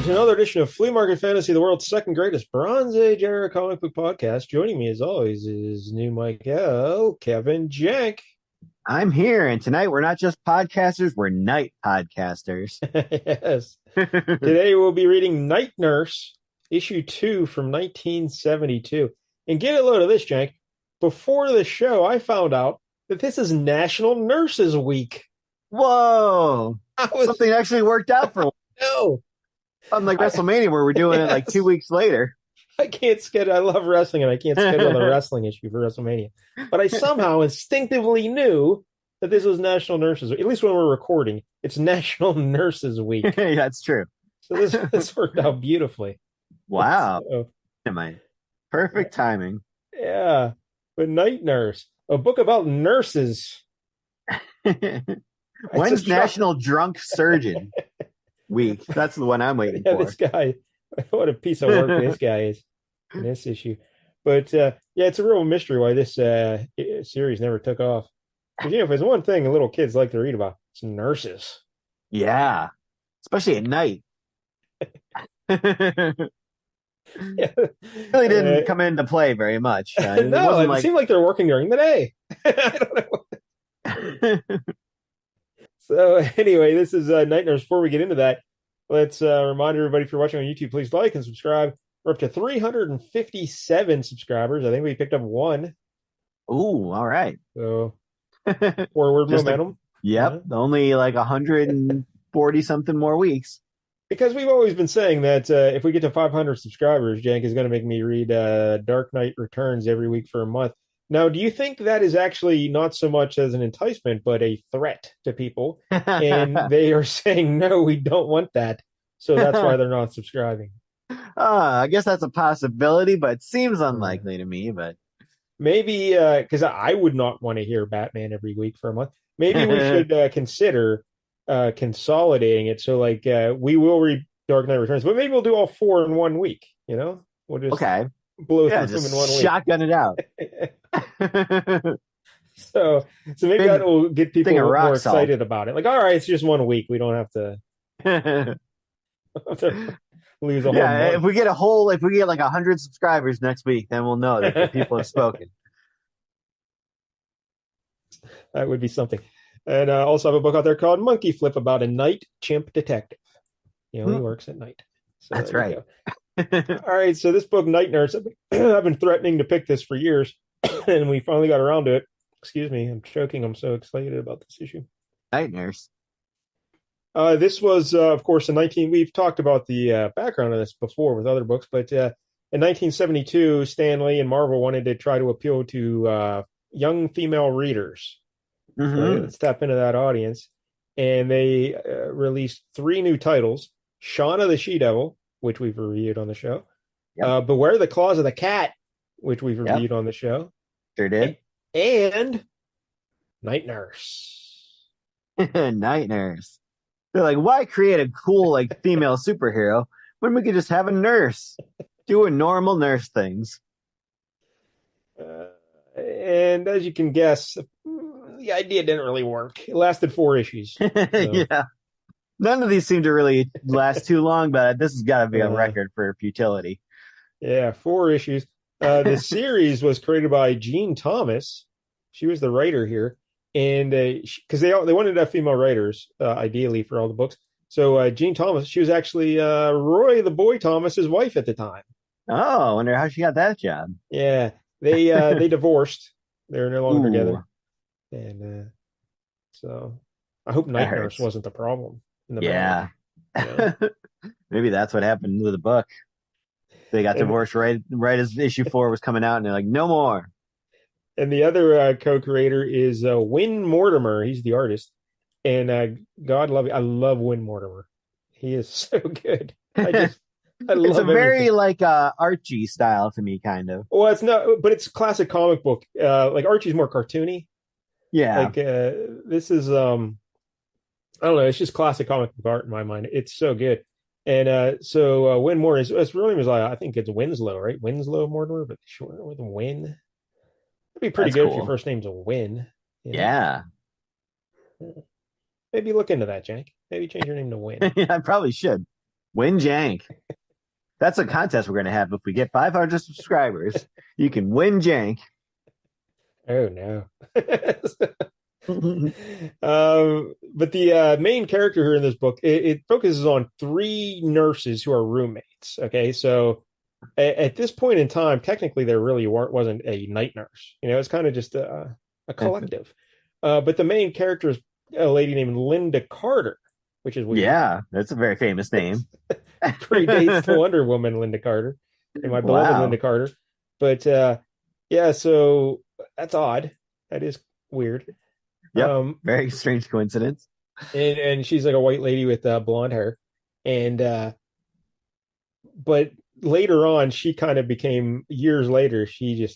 to another edition of Flea Market Fantasy, the world's second greatest Bronze Age era comic book podcast. Joining me, as always, is new Michael, Kevin Jank. I'm here, and tonight we're not just podcasters, we're night podcasters. Yes. Today we'll be reading Night Nurse, issue 2 from 1972. And get a load of this, Jank. Before the show, I found out that this is National Nurses Week. Whoa! Something actually worked out for No. Unlike WrestleMania, where we're doing it like 2 weeks later. I can't schedule. I love wrestling, and I can't schedule the wrestling issue for WrestleMania. But I somehow instinctively knew that this was National Nurses Week. At least when we're recording, it's National Nurses Week. Yeah, that's true. So this worked out beautifully. Wow. So, Perfect timing. Yeah. But Night Nurse, a book about nurses. When's National Drunk Surgeon Week? That's the one I'm waiting for. This guy, what a piece of work this guy is in this issue. But it's a real mystery why this series never took off. Because, if there's one thing little kids like to read about, it's nurses. Yeah, especially at night. Really didn't come into play very much. No, it seemed like they're working during the day. I don't know. So anyway, this is Night Nurse. Before we get into that, let's remind everybody, if you're watching on YouTube, please like and subscribe. We're up to 357 subscribers. I think we picked up one. Ooh, all right. So forward momentum. Yep, only like 140 something more weeks. Because we've always been saying that if we get to 500 subscribers, Jank is going to make me read Dark Knight Returns every week for a month. Now, do you think that is actually not so much as an enticement, but a threat to people? And they are saying, no, we don't want that. So that's why they're not subscribing. I guess that's a possibility, but it seems unlikely to me. But maybe, because I would not want to hear Batman every week for a month. Maybe we should consider consolidating it. So, like, we will read Dark Knight Returns, but maybe we'll do all 4 in 1 week, We'll just blow through them in 1 week. Shotgun it out. So maybe that will get people more excited about it. Like, all right, it's just 1 week. We don't have to, lose a whole month. If we get like 100 subscribers next week, then we'll know that the people have spoken. That would be something. And also have a book out there called Monkey Flip about a night chimp detective. He works at night. So that's right. All right, so this book, Night Nurse, I've been threatening to pick this for years, and we finally got around to it. Excuse me, I'm choking. I'm so excited about this issue. Night Nurse. This was, of course, we've talked about the background of this before with other books, but in 1972, Stan Lee and Marvel wanted to try to appeal to young female readers. Mm-hmm. So let's tap into that audience. And they released 3 new titles: Shauna the She-Devil, which we've reviewed on the show. Yep. Beware the Claws of the Cat, which we've reviewed on the show. Sure did. And Night Nurse. Night Nurse. They're like, why create a cool female superhero when we could just have a nurse doing normal nurse things? And as you can guess, the idea didn't really work. It lasted 4 issues. So. Yeah. None of these seem to really last too long, but this has got to be a record for futility. Yeah, 4 issues. The series was created by Jean Thomas. She was the writer here. And because they wanted to have female writers, ideally, for all the books. So Jean Thomas, she was actually Roy the Boy Thomas's wife at the time. Oh, I wonder how she got that job. Yeah, they divorced. They're no longer together. And so I hope Night Nurse wasn't the problem. Yeah. Maybe that's what happened with the book. They got divorced right as issue 4 was coming out, and they're like, no more. And the other co-creator is Win Mortimer. He's the artist. And God love you. I love Win Mortimer. He is so good. I love it's a very everything. Archie style to me, kind of. Well, it's not, but it's classic comic book. Like Archie's more cartoony. Yeah. Like this is I don't know, it's just classic comic book art in my mind. It's so good. And so Win Mortimer, his real name is I think it's Winslow, right? Winslow Mortimer, but short with a Win. It'd be pretty good if your first name's a Win. Yeah. Maybe look into that, Jack. Maybe change your name to Win. I probably should. Win Jank. That's a contest we're going to have if we get 500 subscribers. You can win Jank. Oh no. But the main character here in this book, it focuses on three nurses who are roommates. Okay, so at this point in time, technically there really wasn't a night nurse. It's kind of just a collective. But the main character is a lady named Linda Carter, which is weird. Yeah, that's a very famous name. Predates the Wonder Woman Linda Carter and my beloved Wow. Linda Carter. But yeah, so that's odd. That is weird. Yep. Um, Very strange coincidence. and she's like a white lady with blonde hair, and but later on, she kind of became years later.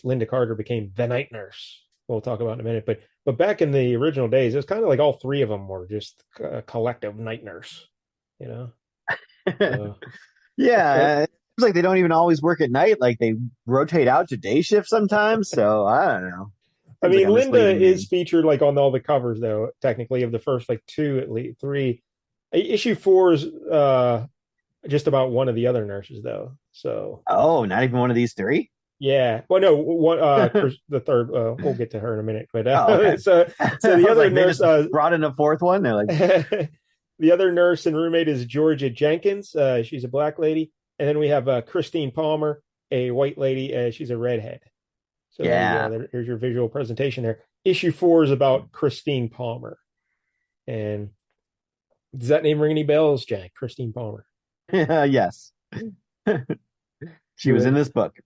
Linda Carter became the night nurse. We'll talk about in a minute, but back in the original days, it was kind of like all three of them were just a collective night nurse. You know. So, Yeah, it seems like they don't even always work at night. Like they rotate out to day shift sometimes. So I don't know. I Seems like mean, a Linda misleading is name. featured like on all the covers, though. Technically, of the first like two, at least three. Issue four is just about one of the other nurses, though. So Oh, not even one of these three? yeah. Well, no, one. Oh, The third. We'll get to her in a minute. But okay. so I the was other like, they nurse, just brought in a fourth one. They're like, the other nurse and roommate is Georgia Jenkins. She's a black lady, and then we have Christine Palmer, a white lady. She's a redhead. So there you go. yeah, Here's your visual presentation there. Issue four is about Christine Palmer. And does that name ring any bells, Jack? Christine Palmer. yes. She was in this book.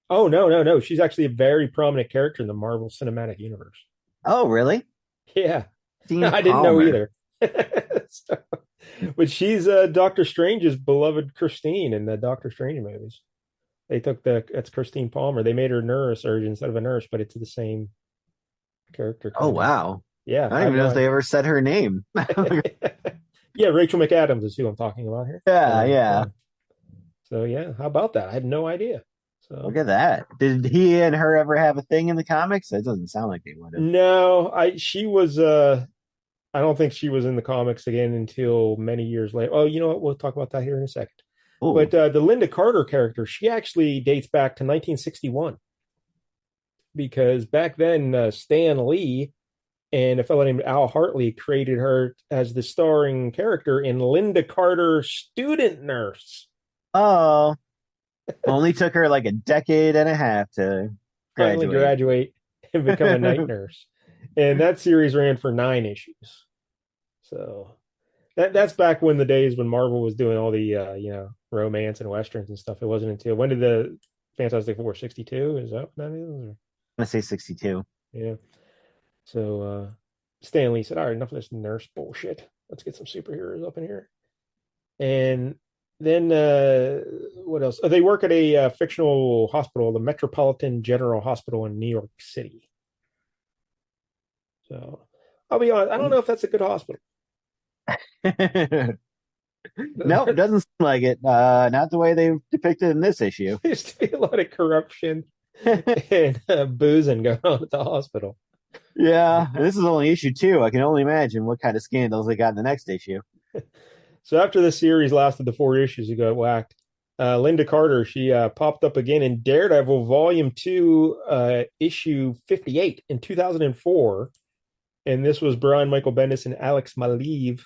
Oh, no, no, no. She's actually a very prominent character in the Marvel Cinematic Universe. Oh, really? Yeah. Dean I didn't know Palmer. either. So, but she's Doctor Strange's beloved Christine in the Doctor Strange movies. That's Christine Palmer. They made her neurosurgeon instead of a nurse, but it's the same character Oh, kind of. wow. Yeah, I I don't have even know no if they idea. ever said her name. Yeah, Rachel McAdams is who I'm talking about here. Yeah, So yeah. yeah. So yeah, how about that? I had no idea. Look So at that. Did he and her ever have a thing in the comics? It doesn't sound like they would have. no, I she was I don't think she was in the comics again until many years later. Oh, you know what? We'll talk about that here in a second. Oh, But the Linda Carter character, she actually dates back to 1961 because back then Stan Lee and a fellow named Al Hartley created her as the starring character in Linda Carter Student Nurse. oh, only took her like a decade and a half to Finally graduate. graduate and become a night nurse. And that series ran for 9 issues. So that's back when the days when Marvel was doing all the romance and westerns and stuff. It wasn't until when did the Fantastic Four 62? Is that what that is? Or, I'm gonna say 62. yeah. So Stan Lee said, "All right, enough of this nurse bullshit. Let's get some superheroes up in here." And then what else? Oh, they work at a fictional hospital, the Metropolitan General Hospital in New York City. So I'll be honest, I don't know if that's a good hospital. Nope, doesn't seem like it. Not the way they depicted in this issue. There's to be a lot of corruption and boozing going on at the hospital. Yeah, this is only issue 2. I can only imagine what kind of scandals they got in the next issue. So after the series lasted the 4 issues, it got whacked. Linda Carter, she popped up again in Daredevil Volume 2, issue 58 in 2004. And this was Brian Michael Bendis and Alex Maleev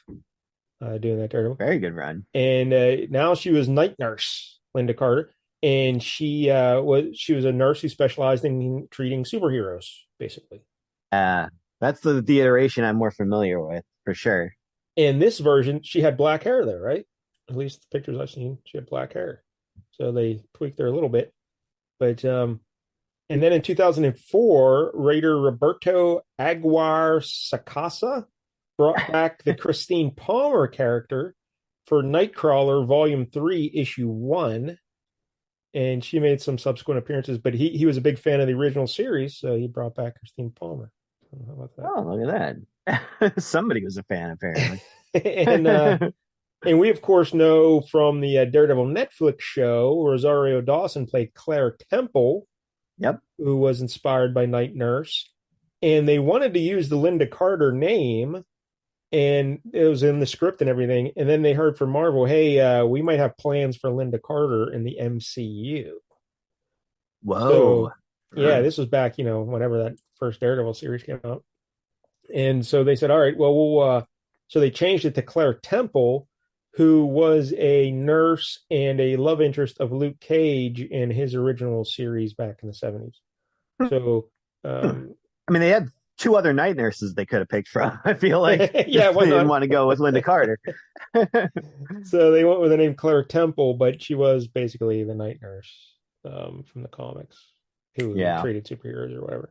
doing that Daredevil. Very good run. And now she was night nurse, Linda Carter. And she was a nurse who specialized in treating superheroes, basically. Uh, that's the iteration I'm more familiar with, for sure. In this version, she had black hair there, right? At least the pictures I've seen, she had black hair. So they tweaked her a little bit. But and then in 2004, writer Roberto Aguirre Sacasa brought back the Christine Palmer character for Nightcrawler Volume 3, Issue 1. And she made some subsequent appearances, but he was a big fan of the original series, so he brought back Christine Palmer. So how about that? Oh, look at that. Somebody was a fan, apparently. and and we of course know from the Daredevil Netflix show, Rosario Dawson played Claire Temple, Yep. who was inspired by Night Nurse, and they wanted to use the Linda Carter name, and it was in the script and everything. And then they heard from Marvel, hey, we might have plans for Linda Carter in the MCU. Whoa. So yeah, this was back, whenever that first Daredevil series came out. And so they said, all right, well, so they changed it to Claire Temple, who was a nurse and a love interest of Luke Cage in his original series back in the 70s. So, I mean, they had two other night nurses they could have picked from. I feel like yeah, they why didn't not? want to go with Linda Carter. So they went with the name Claire Temple, but she was basically the night nurse from the comics who Yeah. treated superheroes or whatever.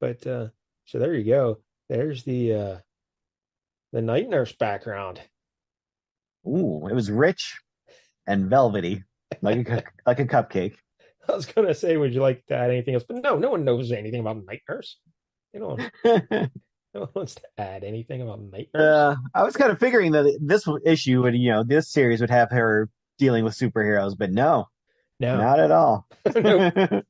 But so there you go. There's the night nurse background. Ooh, it was rich and velvety, like a cupcake. I was gonna say, would you like to add anything else? But no, no one knows anything about night nurse. You know, no one wants to add anything about night nurse. I was kind of figuring that this issue would, this series would have her dealing with superheroes, but no, No, not at all. nope.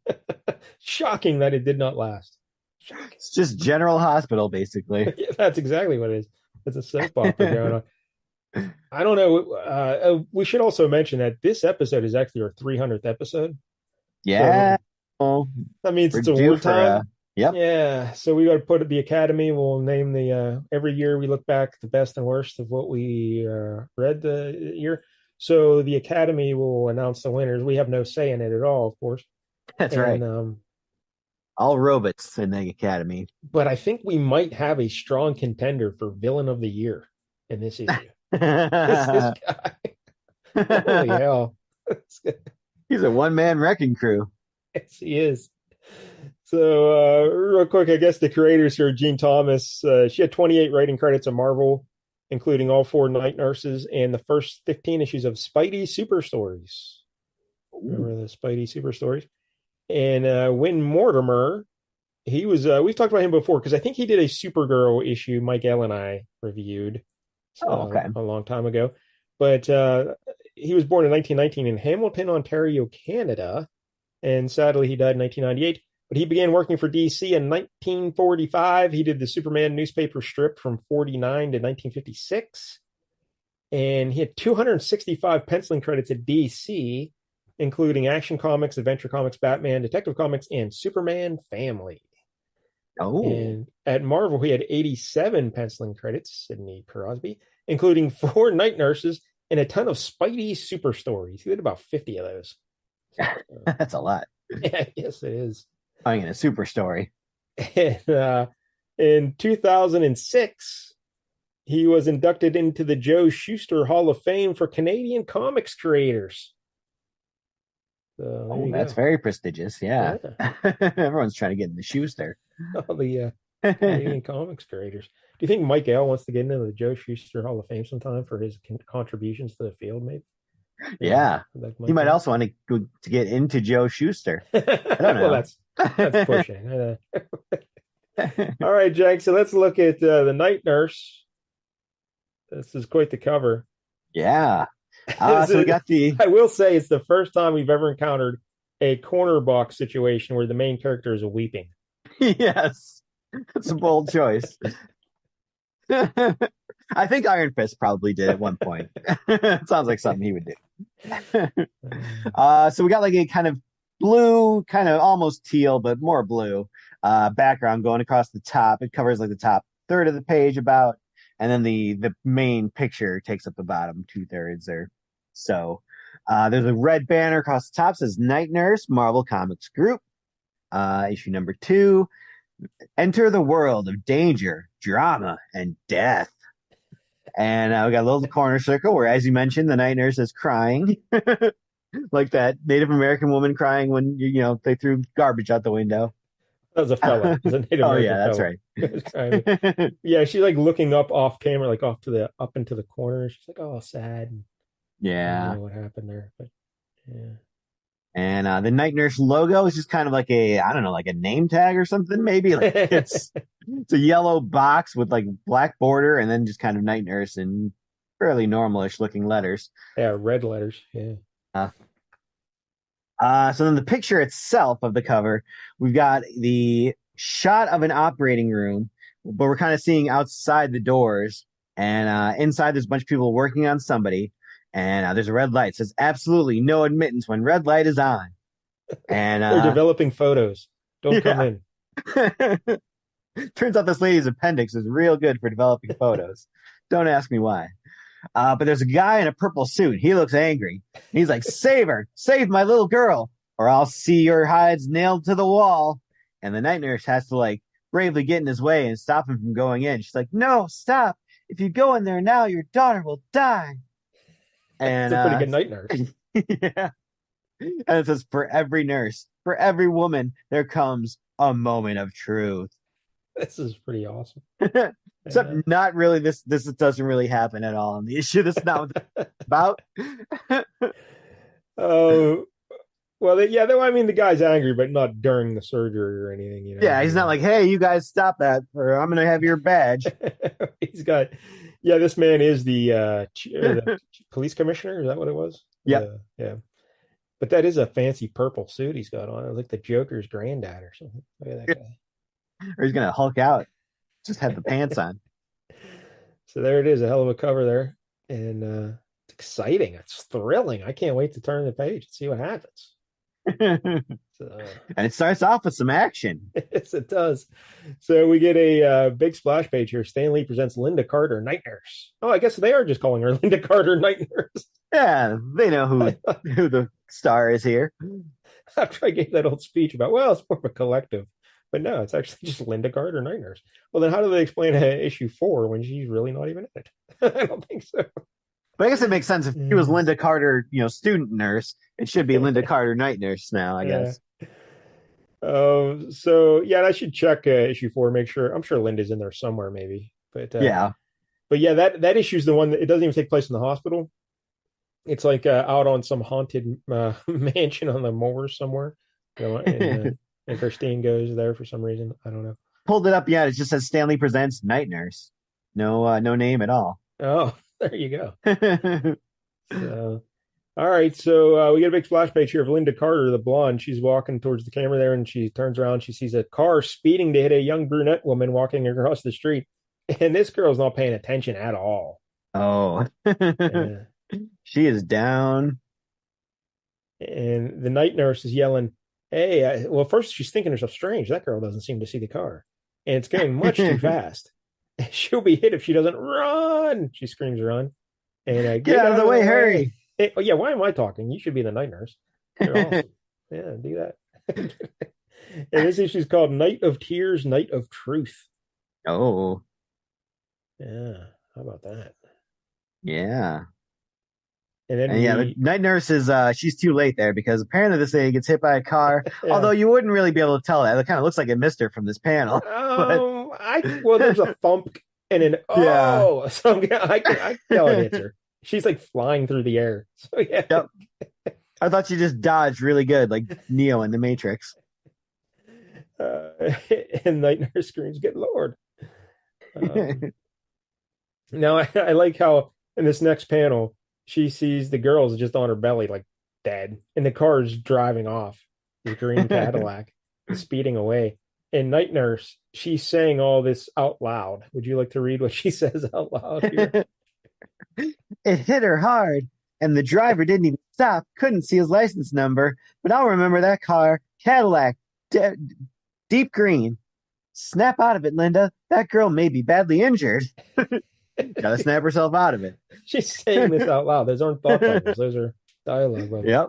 Shocking that it did not last. Shocking. It's just General Hospital, basically. Yeah, that's exactly what it is. It's a soap opera going on. I don't know. We should also mention that this episode is actually our 300th episode. Yeah. So Well, that means we're it's due award for time. yep. Yeah. So we got to put at the Academy. We'll name the every year we look back the best and worst of what we read the year. So the Academy will announce the winners. We have no say in it at all, of course. That's And right. All robots in the Academy. but I think we might have a strong contender for villain of the year in this issue. This guy. Holy hell. He's a one-man wrecking crew. Yes, he is. So, real quick, I guess the creators here, Jean Thomas, she had 28 writing credits at Marvel, including all four Night Nurses and the first 15 issues of Spidey Super Stories. Remember the Spidey Super Stories? And Win Mortimer, he was, we've talked about him before because I think he did a Supergirl issue Mike L and I reviewed Oh, okay. a long time ago. But he was born in 1919 in Hamilton, Ontario, Canada. And sadly, he died in 1998. But he began working for DC in 1945. He did the Superman newspaper strip from 49 to 1956. And he had 265 penciling credits at DC, including Action Comics, Adventure Comics, Batman, Detective Comics, and Superman Family. Oh, And at Marvel, he had 87 penciling credits, Sidney Crosby, including 4 Night Nurses and a ton of Spidey super stories. He did about 50 of those. that's a lot. Yeah, yes, it is. I mean, a super story. And, in 2006, he was inducted into the Joe Shuster Hall of Fame for Canadian comics creators. So Oh, that's very prestigious. Yeah. Everyone's trying to get in the Schuster. All the Canadian comics creators. Do you think Mike L wants to get into the Joe Shuster Hall of Fame sometime for his contributions to the field? Maybe. Yeah. Like He might also want to go to get into Joe Schuster. I don't know. Well, that's pushing. All right, Jack. So let's look at the Night Nurse. This is quite the cover. Yeah. So we got the. I will say it's the first time we've ever encountered a corner box situation where the main character is weeping. Yes. It's a bold choice. I think Iron Fist probably did at one point. It sounds like something he would do. So we got like a kind of blue, kind of almost teal, but more blue background going across the top. It covers like the top third of the page about, and then the main picture takes up the bottom 2/3 there. So there's a red banner across the top says Night Nurse Marvel Comics Group. Issue number 2. Enter the world of danger, drama, and death. And we got a little corner circle where, as you mentioned, the night nurse is crying, like that Native American woman crying when they threw garbage out the window. That was a fella. It was a Native Oh American yeah, that's fella. right. Yeah, she's like looking up off camera, like off to the up into the corner. She's like, "Oh, sad." I don't Yeah. know what happened there, but yeah. And the night nurse logo is just kind of like I don't know, like a name tag or something, maybe. Like it's a yellow box with like black border and then just kind of night nurse in fairly normalish looking letters. Yeah, red letters. Yeah. So then the picture itself of the cover, we've got the shot of an operating room, but we're kind of seeing outside the doors And inside, there's a bunch of people working on somebody. And there's a red light. It says absolutely no admittance when red light is on. And They're developing photos. Don't come yeah, in. turns out this lady's appendix is real good for developing photos. Don't ask me why. But there's a guy in a purple suit. He looks angry. He's like, "Save her, save my little girl, or I'll see your hides nailed to the wall." And the night nurse has to like bravely get in his way and stop him from going in. She's like, "No, stop! If you go in there now, your daughter will die." It's And a pretty good night nurse. yeah, and it says, "For every nurse, for every woman, there comes a moment of truth." This is pretty awesome. Except not really. This doesn't really happen at all in the issue. This is not what it's about. Oh, well, yeah. Though I mean, the guy's angry, but not during the surgery or anything. Yeah, he's not like, "Hey, you guys stop that, or I'm gonna have your badge." He's got. Yeah, this man is the police commissioner. Is that what it was? Yep. Yeah. But that is a fancy purple suit he's got on. It's like the Joker's granddad or something. Look at that guy. Or he's gonna Hulk out. Just have the pants on. So there it is, a hell of a cover there, and it's exciting. It's thrilling. I can't wait to turn the page and see what happens. And So, it starts off with some action. yes, it does. So we get a big splash page here. Stan Lee presents Linda Carter, Night Nurse. Oh, I guess they are just calling her Linda Carter, Night Nurse. Yeah, they know who the star is here. After I gave that old speech about, well, it's more of a collective. But no, it's actually just Linda Carter, Night Nurse. Well, then how do they explain issue 4 when she's really not even in it? I don't think so. But I guess it makes sense if she was Linda Carter, student nurse. It should be Linda Carter, night nurse now, I guess. So yeah, I should check issue 4, make sure. I'm sure Linda's in there somewhere, maybe. But yeah. But yeah, that issue's the one that it doesn't even take place in the hospital. It's like out on some haunted mansion on the moors somewhere. And Christine goes there for some reason. I don't know. Pulled it up. Yeah, it just says Stanley presents Night Nurse. No, no name at all. Oh, there you go. So, all right. So we get a big splash page here of Linda Carter, the blonde. She's walking towards the camera there, and she turns around. She sees a car speeding to hit a young brunette woman walking across the street, and this girl's not paying attention at all. Oh, she is down. And the night nurse is yelling, "Hey!" Well, first she's thinking herself, strange. That girl doesn't seem to see the car, and it's going much too fast. She'll be hit if she doesn't run. She screams, "Run!" And get out of the way, hurry! Hey, oh yeah, why am I talking? You should be the night nurse. You're awesome. Yeah, do that. And this issue's called Night of Tears, Night of Truth. Oh, yeah. How about that? Yeah. And then the night nurse is she's too late there because apparently this lady gets hit by a car. Yeah. Although you wouldn't really be able to tell that. It kind of looks like it missed her from this panel. Well, there's a thump and an yeah. So I can tell it hits her. She's like flying through the air. So yeah. Yep. I thought she just dodged really good, like Neo in the Matrix. And night nurse screams, "Good Lord!" Now I like how in this next panel she sees the girl's just on her belly, like dead, and the car is driving off. The green Cadillac is speeding away. And night nurse, she's saying all this out loud. Would you like to read what she says out loud here? It hit her hard, and the driver didn't even stop. Couldn't see his license number, but I'll remember that car, Cadillac, deep green. Snap out of it, Linda. That girl may be badly injured. Gotta snap herself out of it. She's saying this out loud. Those aren't thought bubbles. Those are dialogue bubbles. Yep.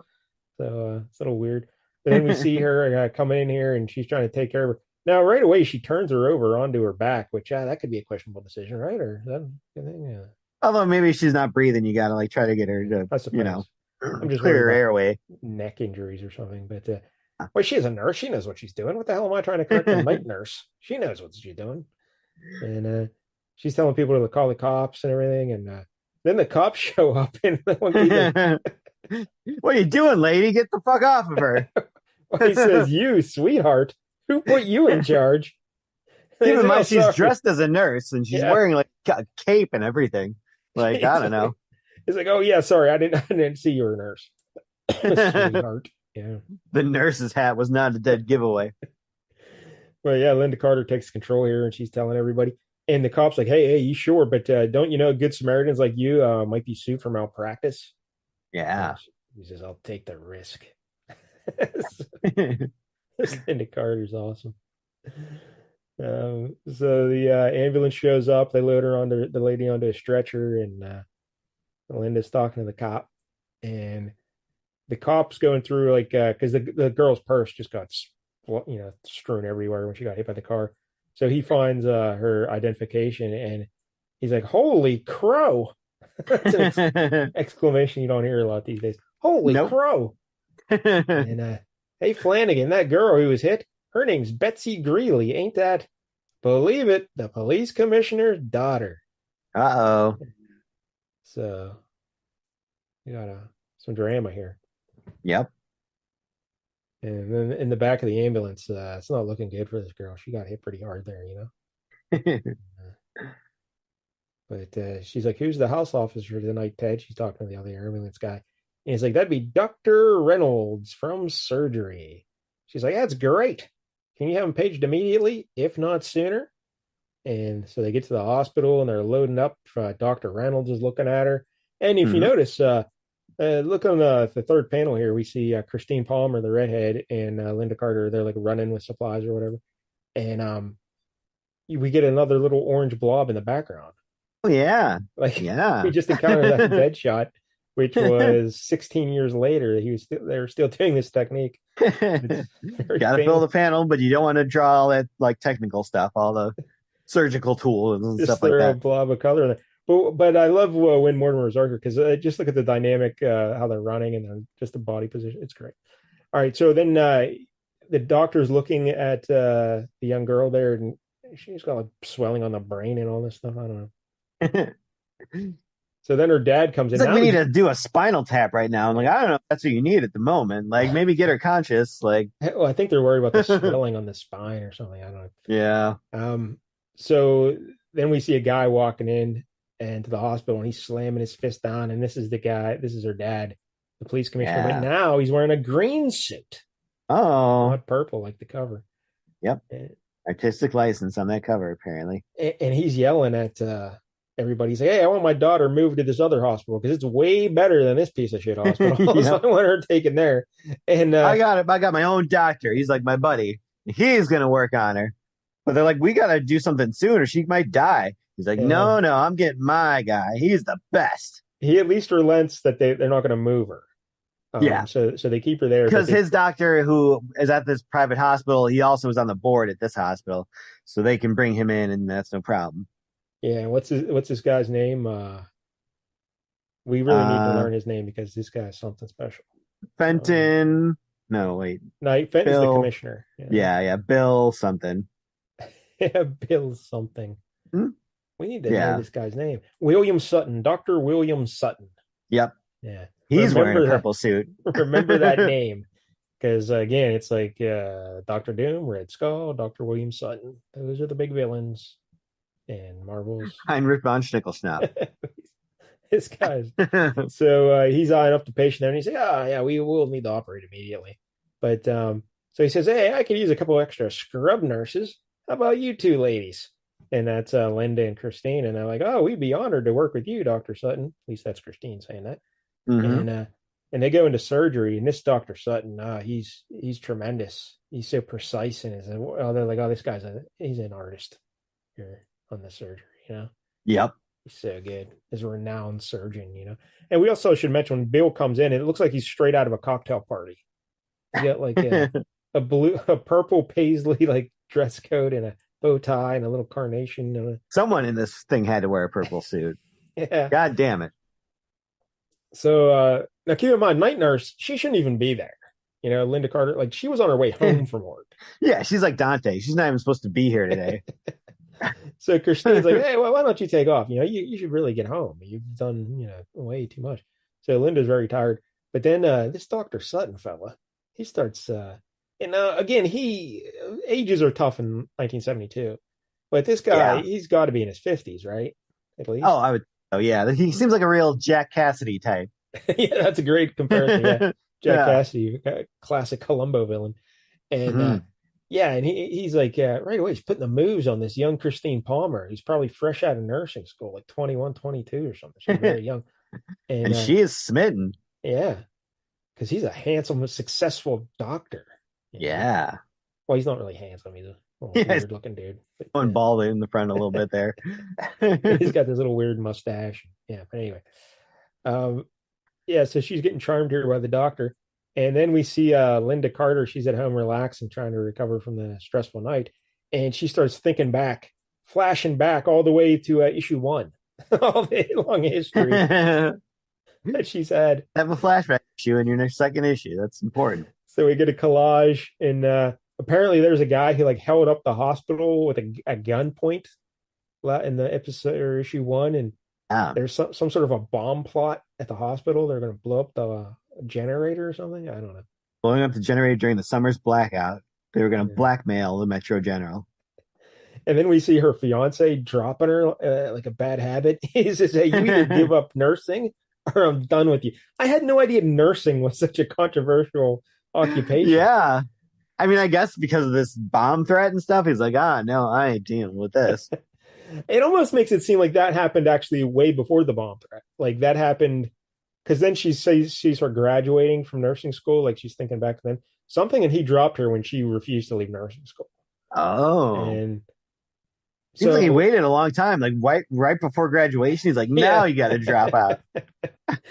So it's a little weird. But then we see her coming in here, and she's trying to take care of her. Now, right away, she turns her over onto her back, which that could be a questionable decision, right? Or is that a good thing? Yeah. Although maybe she's not breathing, you gotta like try to get her to, I'm just clear her airway, neck injuries or something. But well, she's a nurse. She knows what she's doing. What the hell am I trying to correct the night nurse? She knows what she's doing, and she's telling people to call the cops and everything. And then the cops show up, and what are you doing, lady? Get the fuck off of her! Well, he says, "You, sweetheart, who put you in charge?" Even though she's dressed as a nurse and she's wearing like a cape and everything. Like, I don't know. He's like, "Oh yeah, sorry, I didn't see you were a nurse." Sweetheart. Yeah. The nurse's hat was not a dead giveaway. Well, yeah, Linda Carter takes control here and she's telling everybody. And the cop's like, hey, you sure? But don't you know good Samaritans like you might be sued for malpractice? And Yeah. he says, I'll take the risk. Linda Carter's awesome. So the ambulance shows up. They load her onto the lady onto a stretcher, and Linda's talking to the cop, and the cop's going through like because the girl's purse just got strewn everywhere when she got hit by the car. So he finds her identification, and he's like, "Holy crow!" That's an exclamation you don't hear a lot these days. Holy Nope. crow! And hey, Flanagan, that girl who was hit, her name's Betsy Greeley, ain't that? Believe it, the police commissioner's daughter. Uh-oh. So we got some drama here. Yep. And then in the back of the ambulance, it's not looking good for this girl. She got hit pretty hard there, you know. But she's like, "Who's the house officer tonight, Ted?" She's talking to the other ambulance guy. And he's like, "That'd be Dr. Reynolds from surgery." She's like, "That's great. Can you have him paged immediately, if not sooner?" And so they get to the hospital and they're loading up. Dr. Reynolds is looking at her. And if you Hmm. notice, look on the third panel here, we see Christine Palmer, the redhead, and Linda Carter. They're like running with supplies or whatever. And we get another little orange blob in the background. Oh, yeah. Like we Yeah. just encountered that dead shot, which was 16 years later. They were still doing this technique. It's very Gotta fill famous. the panel, but you don't want to draw all that like technical stuff, all the surgical tools and Just stuff like throw a that. blob of color in there. But I love Win Mortimer's Archer because just look at the dynamic, how they're running and then just the body position. It's great. All right, so then the doctor's looking at the young girl there, and she's got like swelling on the brain and all this stuff. I don't know. It's So then her dad comes in. like we Now need he's to do a spinal tap right now. I'm like, I don't know if that's what you need at the moment. Like maybe get her conscious. Like, well, I think they're worried about the swelling on the spine or something. I don't know. yeah. So then we see a guy walking in and to the hospital, and he's slamming his fist down. And this is the guy. This is her dad, the police commissioner. But Yeah. now he's wearing a green suit, Oh, not purple like the cover. yep. And, Artistic license on that cover, apparently. and he's yelling at everybody. He's like, "Hey, I want my daughter moved to this other hospital because it's way better than this piece of shit hospital. So Yep. I want her taken there." And I got it. I got my own doctor. He's like my buddy. He's gonna work on her. But they're like, we gotta do something soon or she might die. He's like, and no, no, I'm getting my guy. He's the best. he at least relents that they're not going to move her. Yeah. So they keep her there, but Because his doctor, who is at this private hospital, he also is on the board at this hospital. So they can bring him in and that's no problem. yeah. What's this guy's name? We really need to Uh learn his name because this guy is something special. Um, Fenton. No, wait. no, Fenton's the Bill. commissioner. Yeah, Yeah, yeah. Bill something. yeah, Bill something. Hmm? We need to know Yeah. this guy's name. William Sutton, Doctor William Sutton. Yep. Yeah, He's wearing a remember that. purple suit. Remember that name because again, it's like Doctor Doom, Red Skull, Doctor William Sutton. Those are the big villains and Marvel's. Heinrich von Schnickelschnapp. This guy's so he's eyeing up the patient there, and he's like, "Oh yeah, we will need to operate immediately." But so he says, "Hey, I could use a couple extra scrub nurses. How about you two ladies?" And that's Linda and Christine, and they're like, "Oh, we'd be honored to work with you, Doctor Sutton." At least that's Christine saying that. Hmm. And they go into surgery, and this Doctor Sutton, he's tremendous. He's so precise in his. Oh, they're like, "Oh, this guy's he's an artist here on the surgery," you know. Yep. He's so good. He's a renowned surgeon, you know. And we also should mention when Bill comes in, it looks like he's straight out of a cocktail party. He's got like a purple paisley like dress coat and a bow tie and a little carnation. Someone in this thing had to wear a purple suit. Yeah. God damn it. So now keep in mind, night nurse, she shouldn't even be there. You know, Linda Carter, like she was on her way home from work. Yeah, she's like Dante. She's not even supposed to be here today. So Christine's like, "Hey, well, why don't you take off? You know, you should really get home. You've done, way too much." So Linda's very tired. But then this Dr. Sutton fella, he starts and again, ages are tough in 1972. But this guy, Yeah. he's got to be in his 50s, right? At least. Oh, I would. Oh, yeah. He seems like a real Jack Cassidy type. Yeah, that's a great comparison. Yeah. Jack Yeah. Cassidy, classic Columbo villain. And Hmm. yeah, and he's like right away he's putting the moves on this young Christine Palmer. He's probably fresh out of nursing school, like 21, 22 or something. She's very young. And And she is smitten. yeah, because he's a handsome, successful doctor, you know. Yeah. Well, he's not really handsome. He's a little Yeah, weird looking dude. But going yeah. bald in the front a little bit there. He's got this little weird mustache. Yeah, but anyway. Um, yeah, so she's getting charmed here by the doctor. And then we see Linda Carter. She's at home relaxing, trying to recover from the stressful night. And she starts thinking back, flashing back all the way to issue one, all the long history Have that she's had. a flashback issue in your next second issue. That's important. So we get a collage, and apparently there's a guy who like held up the hospital with a gun point in the episode or issue one, and Yeah. there's some sort of a bomb plot at the hospital. They're going to blow up the generator or something. I don't know. Blowing up the generator during the summer's blackout. They were going to Yeah. blackmail the Metro General. And then we see her fiance dropping her like a bad habit. He says, "Hey, you either give up nursing or I'm done with you." I had no idea nursing was such a controversial occupation. Yeah. I mean, I guess because of this bomb threat and stuff, he's like, no, I ain't dealing with this. It almost makes it seem like that happened actually way before the bomb threat. Like that happened because then she says she's her graduating from nursing school. Like she's thinking back then something, and he dropped her when she refused to leave nursing school. Oh. And Seems like he so, waited a long time. Like right before graduation, he's like, now yeah, you got to drop out.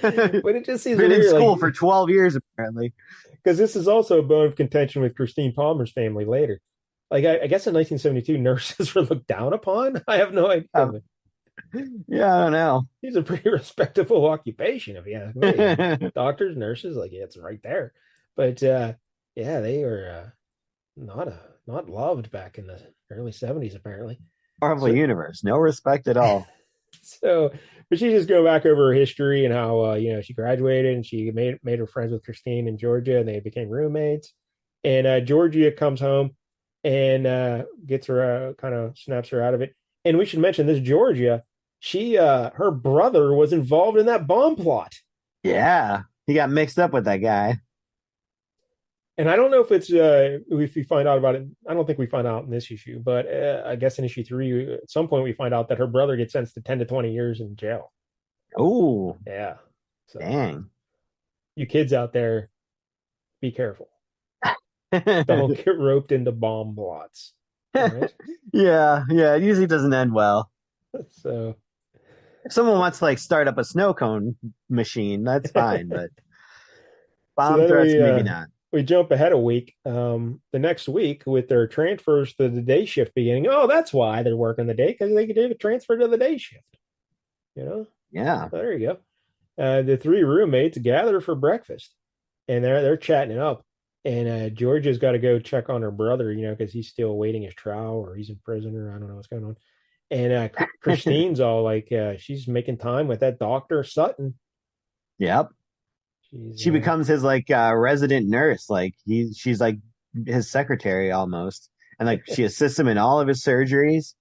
but it just seems Been in weird, school like for 12 years, apparently. because this is also a bone of contention with Christine Palmer's family later. Like I guess in 1972, nurses were looked down upon. I have no idea. Um, yeah, I don't know. These are pretty respectable occupation, if you ask me. Doctors, nurses, like yeah, it's right there. But yeah, they were not loved back in the early 70s, apparently. Marvel So Universe, no respect at all. so but she just go back over her history and how she graduated and she made her friends with Christine in Georgia and they became roommates. And Georgia comes home and gets her kind of snaps her out of it. And we should mention this Georgia, she her brother was involved in that bomb plot. Yeah, he got mixed up with that guy. And I don't know if it's if we find out about it. I don't think we find out in this issue, but I guess in issue three, at some point we find out that her brother gets sentenced to 10 to 20 years in jail. Oh, Yeah. So dang. you kids out there, be careful. Don't get roped into bomb plots. All right. Yeah, yeah, it usually doesn't end well. So If someone wants to like start up a snow cone machine, that's fine, but so bomb then threats, maybe not. we jump ahead a week. The next week with their transfers to the day shift beginning. Oh, that's why they're working the day because they could do a transfer to the day shift. You know, Yeah. there you go. The three roommates gather for breakfast, and they're chatting it up. And Georgia's got to go check on her brother, because he's still awaiting his trial or he's in prison or I don't know what's going on. And Christine's all like, she's making time with that doctor Sutton. Yep. She's She becomes his like resident nurse. Like she's like his secretary almost. And like she assists him in all of his surgeries.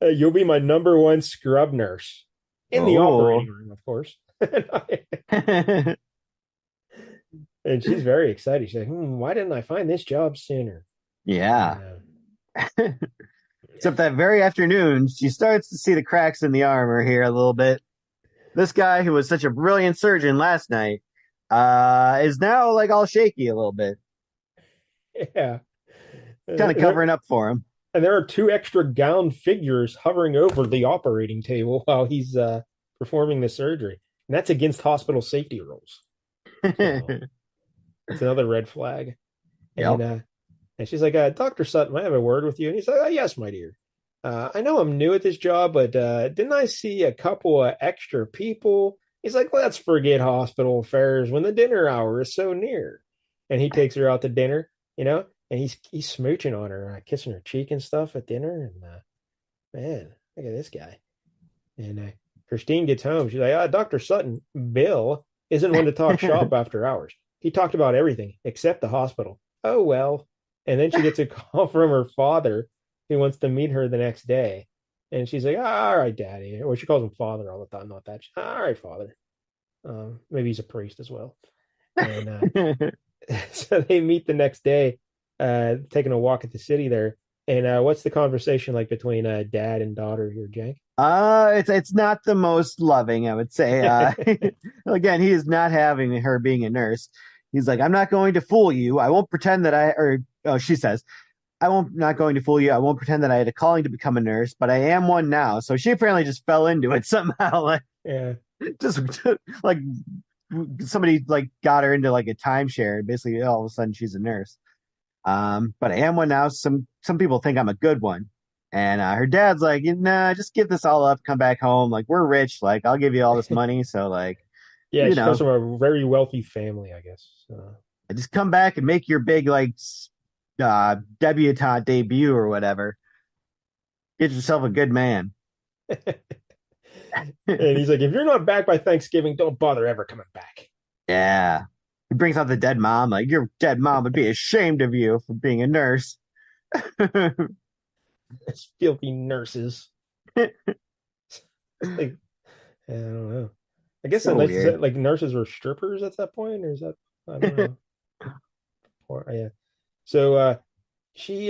You'll be my number one scrub nurse in the Oh. operating room, of course. And she's very excited. She's like, why didn't I find this job sooner? Yeah. And, Except that very afternoon, she starts to see the cracks in the armor here a little bit. This guy who was such a brilliant surgeon last night is now like all shaky a little bit. yeah. Kind of covering up for him. And there are two extra gowned figures hovering over the operating table while he's performing the surgery. And that's against hospital safety rules. So it's another red flag. Yep. And she's like, Dr. Sutton, I have a word with you. And he's like, oh, yes, my dear. I know I'm new at this job, but didn't I see a couple of extra people? He's like, let's forget hospital affairs when the dinner hour is so near. And he takes her out to dinner, and he's smooching on her, kissing her cheek and stuff at dinner. And man, look at this guy. And Christine gets home. She's like, Dr. Sutton, Bill, isn't one to talk shop after hours. He talked about everything except the hospital. Oh, well. And then she gets a call from her father who wants to meet her the next day. And she's like, all right, daddy. Or she calls him father all the time, not that. All right, father. Maybe he's a priest as well. And so they meet the next day. taking a walk at the city there. And what's the conversation like between dad and daughter here, Jank? It's not the most loving, I would say. Again, he is not having her being a nurse. He's like, I'm not going to fool you. I won't pretend that I, or she says, I won't not going to fool you. I won't pretend that I had a calling to become a nurse, but I am one now. So she apparently just fell into it somehow. Like Yeah. just like somebody like got her into like a timeshare, and basically all of a sudden she's a nurse. But I am one now. Some people think I'm a good one. And her dad's like, nah, just give this all up, come back home. Like, we're rich. Like, I'll give you all this money. So, like, Yeah, you she comes know, from a very wealthy family, I guess. So. just come back and make your big, like, debutante debut or whatever. Get yourself a good man. And he's like, if you're not back by Thanksgiving, don't bother ever coming back. Yeah. He brings out the dead mom. Like, your dead mom would be ashamed of you for being a nurse. It's filthy nurses. It's like, I don't know. I guess So unless is weird. that like nurses were strippers at that point, or is that I don't know. Or yeah. So she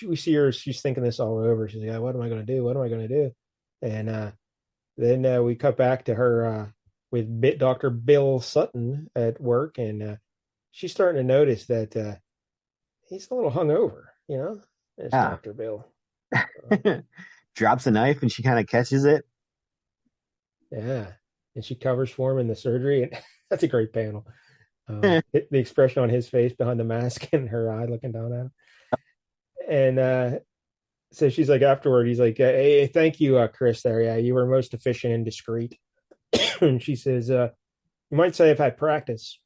we see her, she's thinking this all over. She's like, what am I gonna do? What am I gonna do? And then we cut back to her with Dr. Bill Sutton at work, and she's starting to notice that he's a little hungover, you know? It's Yeah. Dr. Bill. Uh, Drops a knife and she kind of catches it. yeah. And she covers for him in the surgery. And that's a great panel. The expression on his face behind the mask and her eye looking down at him. And so she's like, afterward, he's like, hey, thank you, Chris, there. Yeah, you were most efficient and discreet. And she says, you might say I've had practice,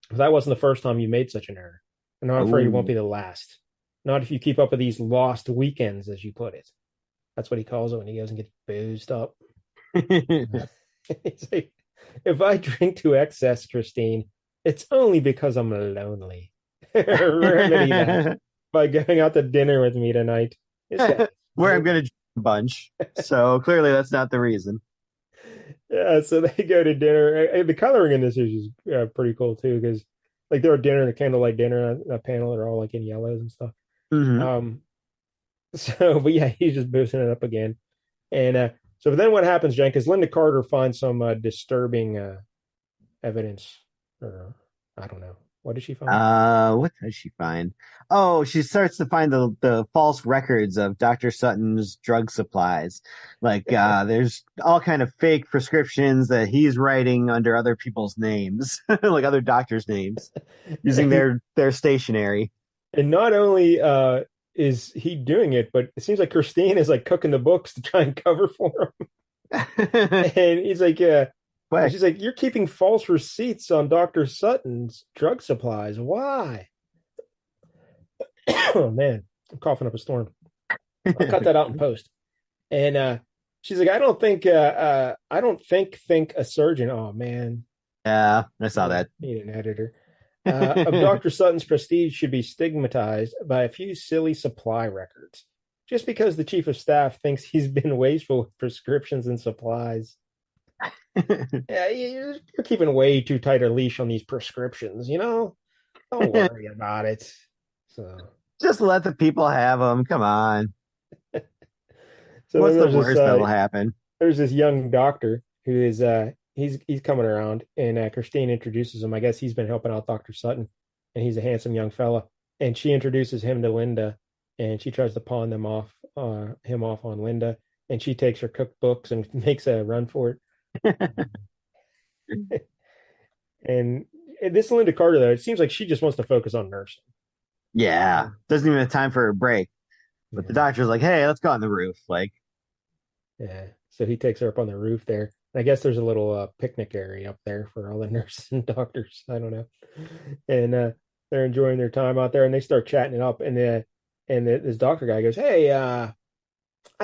but that wasn't the first time you made such an error. And I'm afraid it won't Oh. be the last. Not if you keep up with these lost weekends, as you put it. That's what he calls it when he goes and gets boozed up. He's like, if I drink to excess, Christine, it's only because I'm lonely. Remedy that by going out to dinner with me tonight. This guy. Where I'm going to drink a bunch. So clearly that's not the reason. Yeah, so they go to dinner. The coloring in this is pretty cool too, because like they're at dinner, a candlelight dinner, a panel, they're all like in yellows and stuff. Hmm. Um, so, but yeah, he's just boosting it up again. And so then what happens, Jen? Because Linda Carter finds some disturbing evidence, or I don't know. What did she find? What does she find? Oh, she starts to find the false records of Dr. Sutton's drug supplies. Like there's all kind of fake prescriptions that he's writing under other people's names, like other doctors' names, using and, their stationery. and not only is he doing it, but it seems like Christine is like cooking the books to try and cover for him. And he's like, and Quick. she's like, you're keeping false receipts on Dr. Sutton's drug supplies. Why? Oh man, I'm coughing up a storm. I'll cut that out in post. And she's like, I don't think a surgeon. Oh man, Yeah, I saw need, that. need an editor. Of Dr. Sutton's prestige should be stigmatized by a few silly supply records. Just because the chief of staff thinks he's been wasteful with prescriptions and supplies. Yeah, you're keeping way too tight a leash on these prescriptions, you know? Don't worry about it. So, Just let the people have them. Come on. so then What's the worst that'll happen? there's this young doctor who is he's coming around, and Christine introduces him. I guess he's been helping out Dr. Sutton, and he's a handsome young fella. And she introduces him to Linda, and she tries to pawn him off on Linda, and she takes her cookbooks and makes a run for it. And this Linda Carter, though, it seems like she just wants to focus on nursing. Yeah. Doesn't even have time for a break. But the Yeah, doctor's like, hey, let's go on the roof. Like, yeah. So he takes her up on the roof there. And I guess there's a little picnic area up there for all the nurses and doctors. I don't know. And they're enjoying their time out there, and they start chatting it up. This doctor guy goes, "Hey, I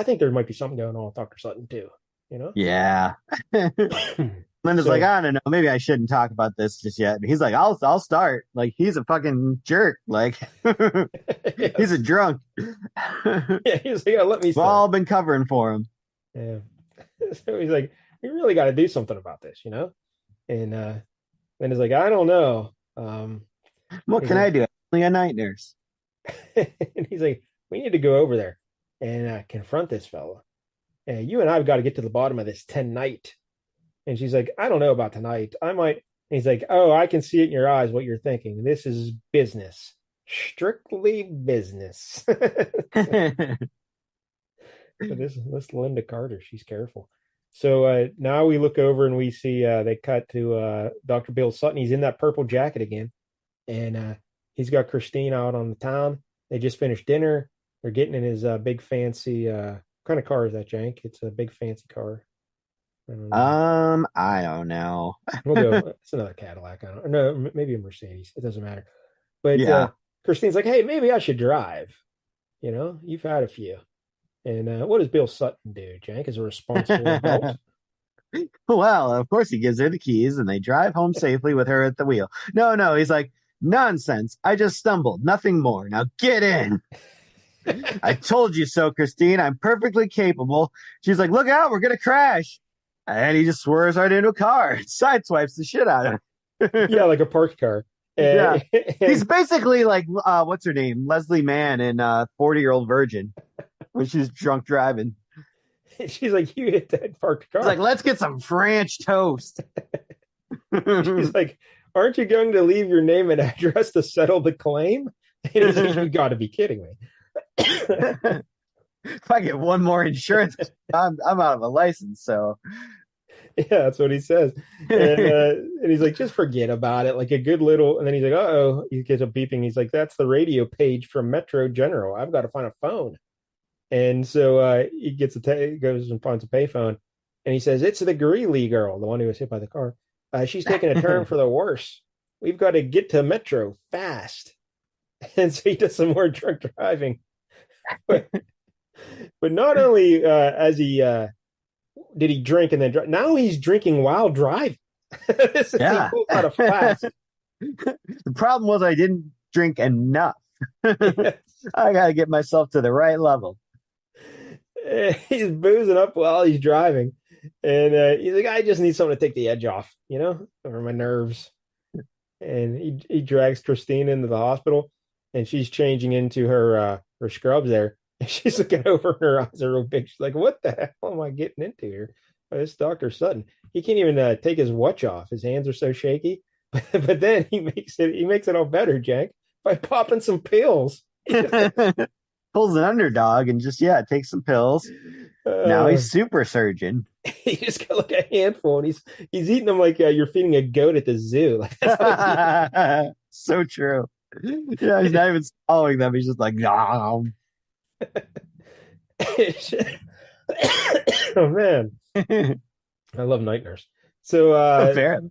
think there might be something going on with Dr. Sutton too." You know. yeah. Linda's like, So I don't know, maybe I shouldn't talk about this just yet. And he's like, I'll start. Like, he's a fucking jerk. Like, he's a yes, drunk. yeah. He's like, "Yeah, let me We've start." all been covering for him. Yeah. So he's like, "We really got to do something about this," you know. And then he's like, "I don't know." What He's can I like, do? a night nurse. And he's like, we need to go over there and confront this fella. And you and I've got to get to the bottom of this tonight. And she's like, I don't know about tonight. I might. And he's like, oh, I can see it in your eyes what you're thinking. This is business, strictly business. So this Linda Carter, she's careful. So now we look over and we see they cut to Dr. Bill Sutton. He's in that purple jacket again, and he's got Christine out on the town. They just finished dinner. They're getting in his big fancy what kind of car is that, Jank? It's a big fancy car. I don't know. I don't know. We'll go. It's another Cadillac. I don't know. Maybe a Mercedes. It doesn't matter. But Yeah. Christine's like, hey, maybe I should drive. You've had a few. And what does Bill Sutton do, Jank, as a responsible adult? Well, of course he gives her the keys and they drive home safely with her at the wheel. No, no, he's like, nonsense. I just stumbled. Nothing more. Now get in. I told you so, Christine. I'm perfectly capable. She's like, look out, we're gonna crash. And he just swerves right into a car and sideswipes the shit out of Yeah, her. like a parked car. Yeah. And, He's and basically like what's her name? Leslie Mann in 40-Year-Old Virgin when she's drunk driving. she's like, you hit that parked He's like, car. let's get some French toast. She's like, aren't you going to leave your name and address to settle the claim? And he's like, you got to be kidding me. If I get one more insurance, I'm out of a license. So Yeah, that's what he says. And he's like, just forget about it. Like a good little. And then he's like, uh-oh. He gets a beeping. He's like, that's the radio page from Metro General. I've got to find a phone. And so he goes and finds a payphone. And he says, it's the Greeley girl, the one who was hit by the car. She's taking a turn for the worse. We've got to get to Metro fast. And so he does some more drunk driving. But not only as he did he drink and then drive, now he's drinking while driving. This is he yeah. pulls out a flask. The problem was I didn't drink enough. Yeah. I got to get myself to the right level. He's boozing up while he's driving, and he's like, I just need something to take the edge off, or my nerves. And he drags Christine into the hospital, and she's changing into her scrubs there. And she's looking over, and her eyes are real big. She's like, "What the hell am I getting into here?" Oh, this Dr. Sutton, he can't even take his watch off. His hands are so shaky. But then he makes it all better, Jack, by popping some pills. Pulls an underdog and just, yeah, takes some pills. Now Uh, he's super surgeon. he just got like a handful, and he's eating them like you're feeding a goat at the zoo. Like that's what So true. Yeah, he's not even swallowing them. He's just like, oh he's. Oh man, I love night nurse. So fair.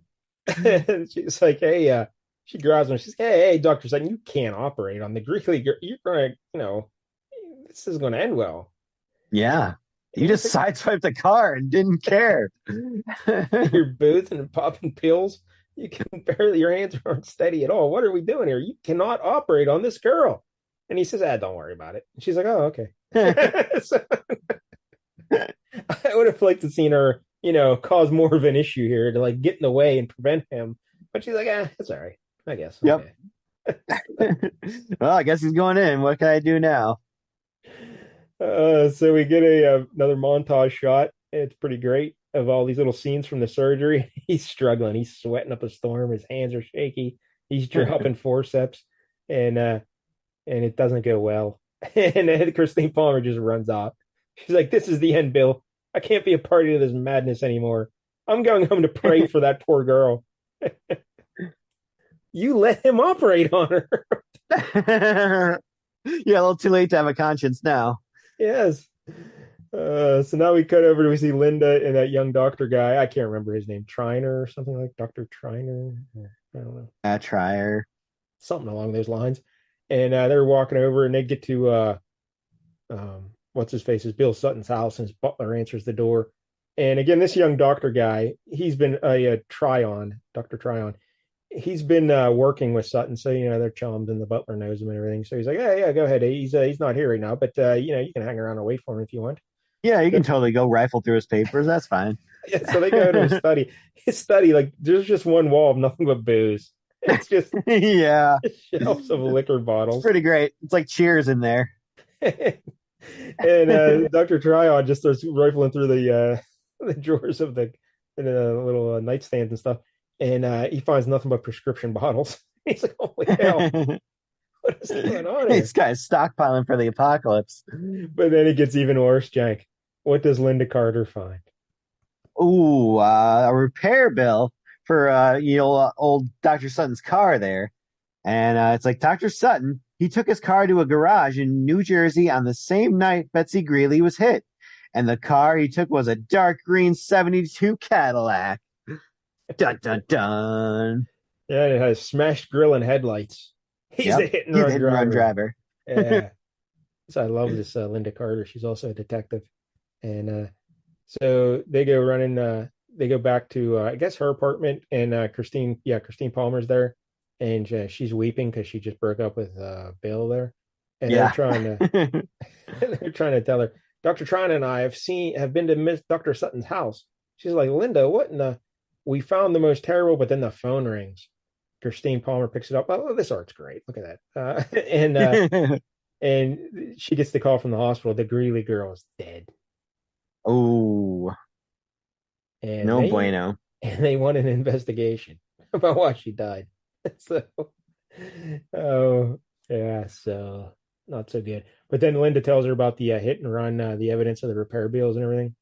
she's like, hey, she grabs him. She's like, hey, Doctor Sutton, you can't operate on the Greek league. You're gonna, this is gonna end well. Yeah. And You he's just like, sideswiped the car and didn't care. you're boozing and popping pills. You can barely, your hands aren't steady at all. What are we doing here? You cannot operate on this girl. And he says, don't worry about it. And she's like, oh, okay. So, I would have liked to seen her, cause more of an issue here to like get in the way and prevent him. But she's like, it's all right, I guess. Yep. Okay. Well, I guess he's going in. What can I do now? So we get another montage shot. It's pretty great of all these little scenes from the surgery. He's struggling. He's sweating up a storm. His hands are shaky. He's dropping forceps, and it doesn't go well. And then Christine Palmer just runs off. She's like, "This is the end, Bill. I can't be a party to this madness anymore. I'm going home to pray for that poor girl. You let him operate on her." Yeah, a little too late to have a conscience now. Yes. So now we cut over to we see Linda and that young doctor guy. I can't remember his name, Triner or something like Dr. Triner. I don't know. Try her. Something along those lines. And they're walking over and they get to what's his face is Bill Sutton's house, and his butler answers the door. And again, this young doctor guy, he's been a Dr. Tryon. He's been working with Sutton, so they're chums, and the butler knows him and everything. So he's like, "Hey, yeah, go ahead. He's not here right now, but you can hang around and wait for him if you want." Yeah, you So, can totally go rifle through his papers. That's fine. yeah, so they go to his study. His study, like, there's just one wall of nothing but booze. It's just Yeah, shelves of liquor it's bottles. pretty great. It's like Cheers in there. And Dr. Tryon just starts rifling through the drawers of the little nightstands and stuff, and he finds nothing but prescription bottles. He's like, "Holy hell, what is going on These here?" guys stockpiling for the apocalypse. But then it gets even worse, Jank. What does Linda Carter find? Ooh, a repair bill for old Dr. Sutton's car there. And it's like Dr. Sutton, he took his car to a garage in New Jersey on the same night Betsy Greeley was hit. And the car he took was a dark green 72 Cadillac. Dun dun dun. Yeah, it has smashed grill and headlights. He's Yep. a hit and He's a run hit and run driver. driver. Yeah, so I love this Linda Carter. She's also a detective, and so they go running. They go back to I guess her apartment, and Christine Palmer's there, and she's weeping because she just broke up with Bill there, and Yeah. they're trying to tell her Dr. Tron and I have been to Miss Dr. Sutton's house. She's like, Linda, what in the? We found the most terrible, but then the phone rings. Christine Palmer picks it up. Oh, this art's great. Look at that. And she gets the call from the hospital. The Greeley girl is dead, Oh, and no bueno. they want an investigation about why she died. So, oh yeah, so not so good. But then Linda tells her about the hit and run, the evidence of the repair bills and everything.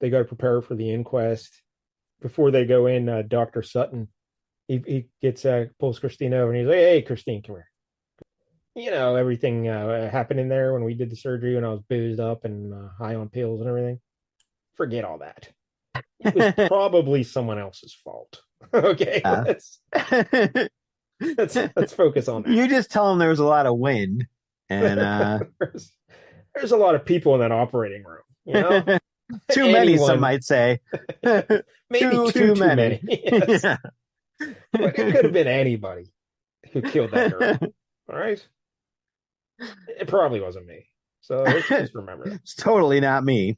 They got to prepare for the inquest. Before they go in, Dr. Sutton he gets pulls Christine over and he's like, "Hey, Christine, come here. You know everything happened in there when we did the surgery when I was boozed up and high on pills and everything. Forget all that. It was probably someone else's fault. Okay, Uh, let's focus on that. you just tell them there was a lot of wind, and there's a lot of people in that operating room. You know, too many, some anyone, might say. maybe too many. Yes. Yeah. But it could have been anybody who killed that girl. All right, it probably wasn't me. So let's just remember that. It's totally not me,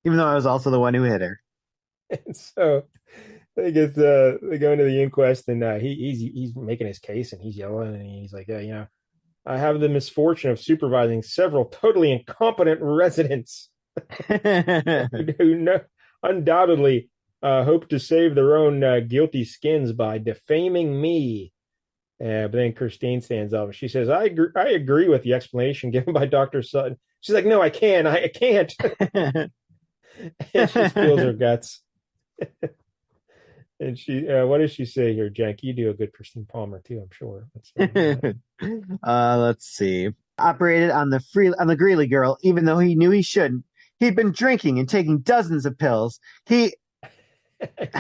even though I was also the one who hit her. And so they go into the inquest and he's making his case and he's yelling and he's like, I have the misfortune of supervising several totally incompetent residents who undoubtedly hope to save their own guilty skins by defaming me. But then Christine stands up and she says, I agree with the explanation given by Dr. Sutton. She's like, no, I can't. I can't. And she spills her guts. And she, what does she say here, Jack? You do a good Christine Palmer too, I'm sure. Let's see. Operated on the Greeley girl, even though he knew he shouldn't. He'd been drinking and taking dozens of pills.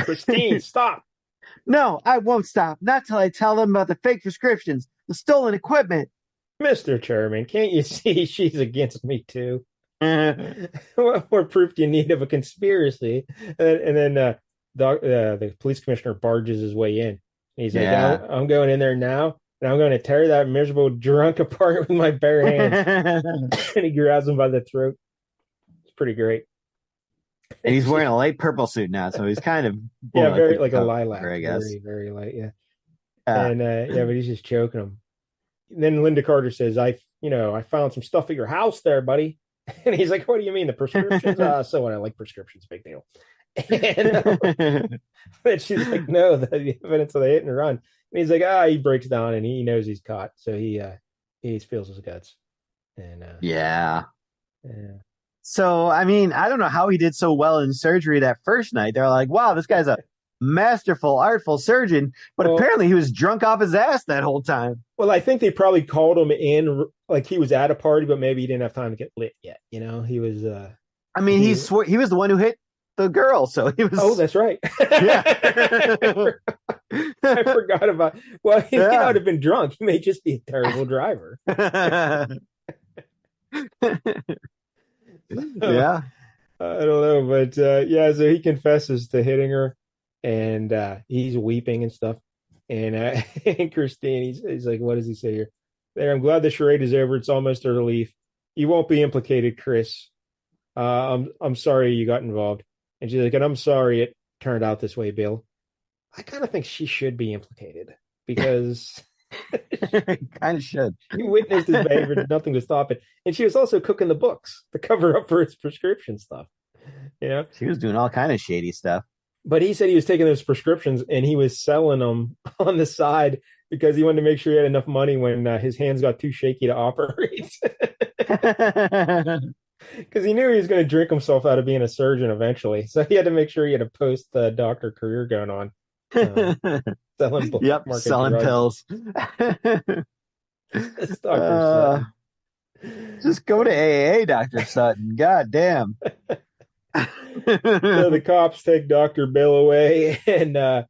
Christine, stop. No, I won't stop. Not till I tell them about the fake prescriptions, the stolen equipment. Mr. Chairman, can't you see she's against me too? What more proof do you need of a conspiracy? And then the police commissioner barges his way in. He's like, Yeah. I'm going in there now, and I'm going to tear that miserable drunk apart with my bare hands. And he grabs him by the throat. It's pretty great. And he's wearing a light purple suit now, so he's kind of very like a lilac, I guess. very very light, yeah. And but he's just choking him. And then Linda Carter says, I found some stuff at your house there, buddy." And he's like, "What do you mean, the prescriptions?" So what? I like prescriptions, big deal. And she's like, "No, the evidence of the hit and run." And he's like, he breaks down and he knows he's caught, so he spills his guts. And yeah. yeah. So, I mean, I don't know how he did so well in surgery that first night. They're like, wow, this guy's a masterful, artful surgeon. But apparently he was drunk off his ass that whole time. Well, I think they probably called him in like he was at a party, but maybe he didn't have time to get lit yet. He was. I mean, he was the one who hit the girl, so he was. Oh, that's right. Yeah. I forgot about. Well, he may not have been drunk. He may just be a terrible driver. Yeah. I don't know, but so he confesses to hitting her, and he's weeping and stuff. And, and Christine, he's like, what does he say here? There, I'm glad the charade is over. It's almost a relief. You won't be implicated, Chris. I'm sorry you got involved. And she's like, and I'm sorry it turned out this way, Bill. I kind of think she should be implicated. because Kind of should. she witnessed his behavior, did nothing to stop it. And she was also cooking the books to cover up for his prescription stuff, you know? She was doing all kind of shady stuff. But he said he was taking those prescriptions and he was selling them on the side because he wanted to make sure he had enough money when his hands got too shaky to operate. Because he knew he was going to drink himself out of being a surgeon eventually. So he had to make sure he had a post doctor career going on, uh, selling black Yep, market selling drugs. pills. It's Dr. uh, Sutton. just go to AA, Dr. Sutton. God damn. So the cops take Dr. Bill away, and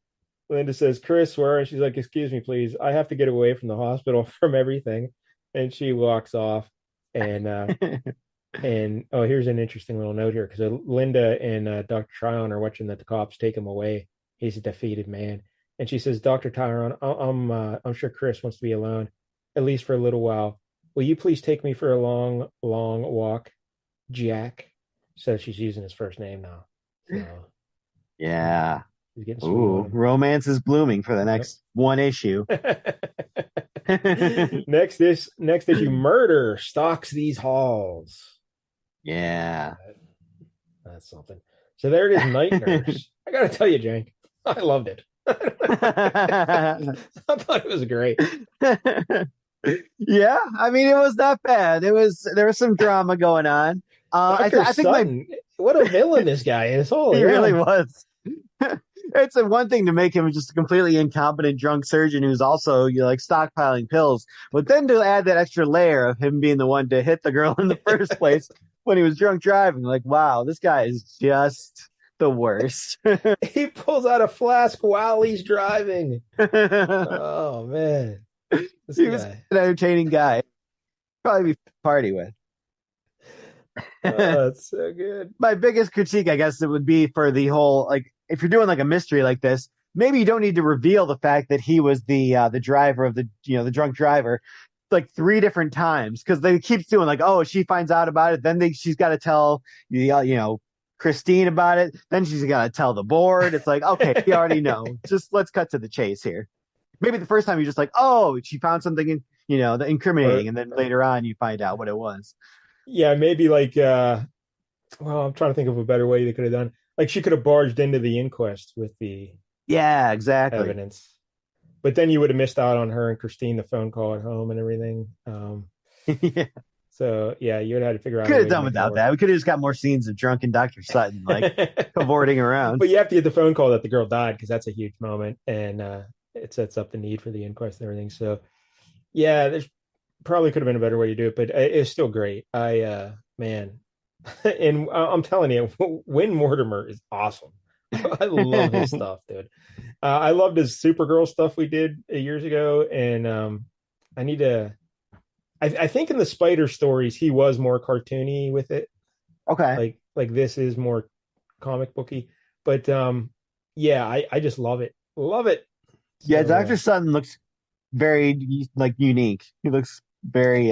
Linda says, Chris, where? And she's like, excuse me, please. I have to get away from the hospital from everything. And she walks off. And oh, here's an interesting little note here because Linda and Dr. Tryon are watching that the cops take him away. He's a defeated man. And she says, Dr. Tryon, I'm sure Chris wants to be alone, at least for a little while. Will you please take me for a long, long walk, Jack? So she's using his first name now. So Yeah. he's getting sweet Ooh, on romance is blooming for the him. next one issue. Next issue, murder stalks these halls. Yeah. That's something. So there it is, Night Nurse. I gotta tell you, Jank, I loved it. I thought it was great. Yeah, I mean, it was not bad. There was some drama going on. Dr. I think Sutton, what a villain this guy is. Holy he really hell. was. It's a one thing to make him just a completely incompetent drunk surgeon who's also like stockpiling pills, but then to add that extra layer of him being the one to hit the girl in the first place when he was drunk driving, like, wow, this guy is just the worst. He pulls out a flask while he's driving. He Oh man. This was guy. an entertaining guy. Probably be fun to party with. Oh, that's so good. My biggest critique, I guess, it would be for the whole like if you're doing like a mystery like this, maybe you don't need to reveal the fact that he was the driver of the drunk driver like three different times because they keep doing like, oh, she finds out about it, then she's got to tell Christine about it, then she's got to tell the board. It's like, okay, we already know. Just let's cut to the chase here. Maybe the first time you're just like, oh, she found something the incriminating, and then later on you find out what it was. Yeah, maybe like well, I'm trying to think of a better way they could have done. Like she could have barged into the inquest with the Yeah, exactly. evidence. But then you would have missed out on her and Christine, the phone call at home and everything. Yeah. So yeah, you would have had to figure out a Could way have to done make it without work. that. We could have just got more scenes of drunken Dr. Sutton like cavorting around. But you have to get the phone call that the girl died because that's a huge moment, and it sets up the need for the inquest and everything. So yeah, there's probably could have been a better way to do it, but it's still great. Man, and I'm telling you, Win Mortimer is awesome. I love his stuff, dude. I loved his Supergirl stuff we did years ago, and I need to. I think in the Spider stories he was more cartoony with it. Okay. Like this is more comic booky, but yeah, I just love it, love it. Yeah, So Dr. Sutton looks very like unique. He looks very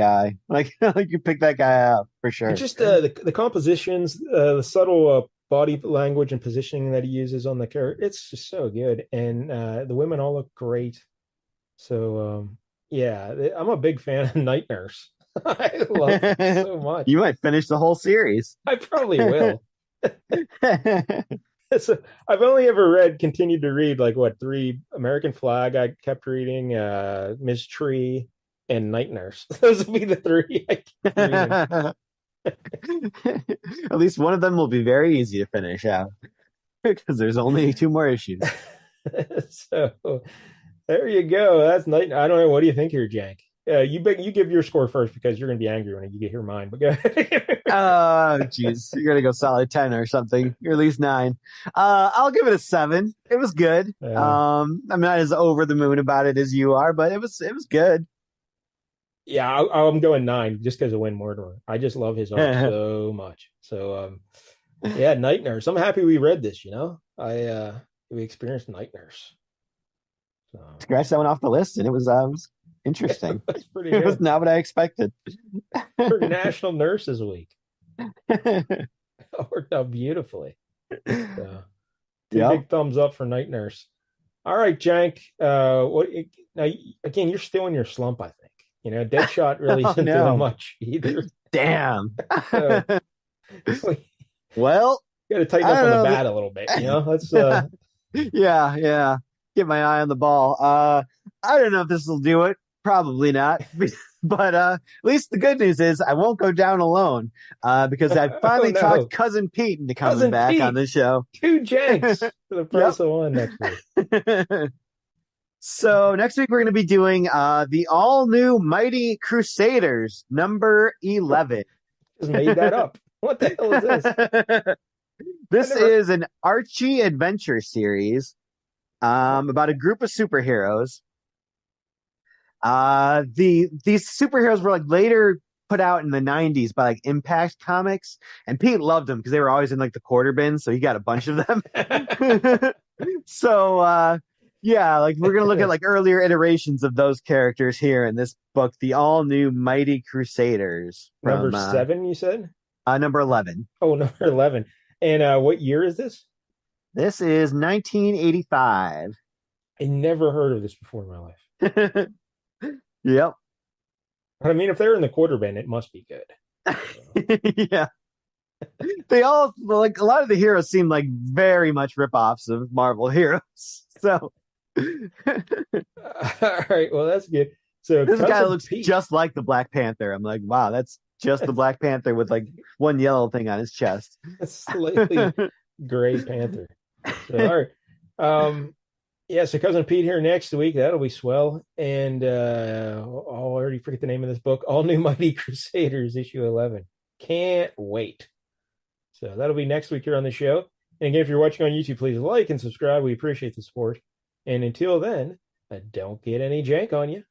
like like you pick that guy out for and sure. just the compositions, the subtle body language and positioning that he uses on the character, it's just so good, and the women all look great. So yeah, I'm a big fan of Night Nurse. I love it so much. You might finish the whole series. I probably will. So I've only ever continued to read like what three American Flag. I kept reading Miss Tree and Night Nurse. Those will be the three I keep reading. At least one of them will be very easy to finish out because there's only two more issues. So there you go. That's Night. I don't know. What do you think here, Jank? You give your score first because you're going to be angry when you hear mine. But go ahead. Oh, geez. You're going to go solid 10 or something. You're at least 9. I'll give it a 7. It was good. I'm not as over the moon about it as you are, but it was good. Yeah, I'm going 9 just because of Win Mortimer. I just love his art so much. So yeah, Night Nurse. I'm happy we read this. We experienced Night Nurse. So Scratch that one off the list, and it was interesting. that's pretty It was good not what I expected. for National Nurses Week. Worked out beautifully. So, two Yep. big thumbs up for Night Nurse. All right, Jank. What now? Again, you're still in your slump, I think. Deadshot really Oh isn't doing no. much either. Damn. So we Well, got to tighten I up don't on the know. bat a little bit. Let's Yeah, yeah. Get my eye on the ball. I don't know if this will do it. Probably not. But at least the good news is I won't go down alone. Because I oh finally talked no, cousin Pete into coming cousin back on Pete, the show. two Janks for the Yep. price of one next week. So next week we're going to be doing the all new Mighty Crusaders number 11. Just made that up. What the hell is this? I This never. is an Archie adventure series about a group of superheroes. These superheroes were like later put out in the 90s by like Impact Comics, and Pete loved them because they were always in like the quarter bins, so he got a bunch of them. So yeah, like we're gonna look at like earlier iterations of those characters here in this book, the all new Mighty Crusaders Number from 7, you said? number 11. Oh, number 11. And what year is this? This is 1985. I never heard of this before in my life. Yep. I mean, if they're in the quarter bin, it must be good. Yeah. They all like a lot of the heroes seem like very much ripoffs of Marvel heroes. So All right, well, that's good. So, this guy cousin looks Pete, just like the Black Panther. I'm like, wow, that's just the Black Panther with like one yellow thing on his chest. a slightly gray panther. So, all right. Yeah, so cousin Pete here next week. That'll be swell. And I already forget the name of this book. All New Mighty Crusaders, issue 11. Can't wait. So that'll be next week here on the show. And again, if you're watching on YouTube, please like and subscribe. We appreciate the support. And until then, don't get any jank on you.